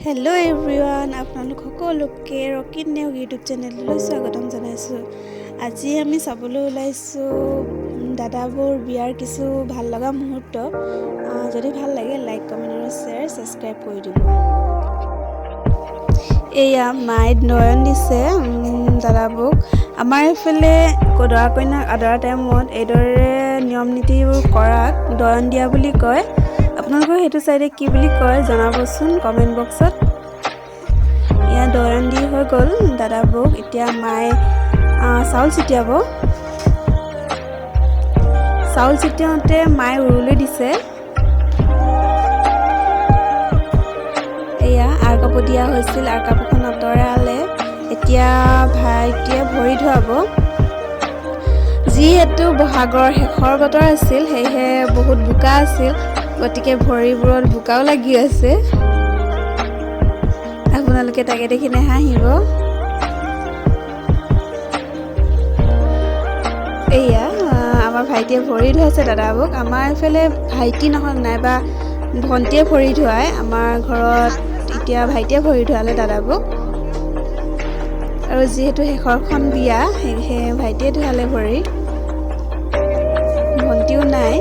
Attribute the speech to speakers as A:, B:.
A: Hello' everyone, আপোনালোক সকলোকে ৰকিন Neog YouTube চেনেললৈ স্বাগতম জনাইছোঁ। আজি আমি চাবলৈ ওলাইছোঁ দাদাবোৰ বিয়াৰ কিছু ভাল লগা মুহূৰ্ত। যদি ভাল লাগে লাইক কমেণ্ট আৰু শ্বেয়াৰ ছাবস্ক্ৰাইব কৰি দিব। এয়া মায়ে নয়ন দিছে দাদাবোক। আমাৰ এইফালে দৰা কইনাক আদৰা টাইমত এইদৰে নিয়ম নীতিবোৰ কৰাক দয়ন দিয়া বুলি কয়। আপোনালোকৰ সেইটো চাইডে কি বুলি কয় জনাবচোন কমেণ্ট বক্সত। এয়া দয়ন দি হৈ গ'ল দাদাবোক। এতিয়া মায়ে চাউল ছিটিয়াব। চাউল ছিটিয়াওঁতে মায়ে উৰুলি দিছে। এয়া আৰ কাপোৰ দিয়া হৈছিল, আৰ কাপোৰখন আঁতৰালে। এতিয়া ভাইটিয়ে ভৰি ধুৱাব। যিহেতু বহাগৰ শেষৰ বতৰ আছিল, সেয়েহে বহুত বোকা আছিল, গতিকে ভৰিবোৰত বোকাও লাগি আছে। আপোনালোকে তাকে দেখি নেহাঁহিব। এয়া আমাৰ ভাইটিয়ে ভৰি ধুৱাইছে দাদাবোক। আমাৰ এইফালে ভাইটি নহয় নাইবা ভণ্টিয়ে ভৰি ধুৱায়। আমাৰ ঘৰত এতিয়া ভাইটিয়ে ভৰি ধুৱালে দাদাবোক। আৰু যিহেতু শেষৰখন বিয়া, সেয়েহে ভাইটিয়ে ধুৱালে ভৰি, ভণ্টিও নাই।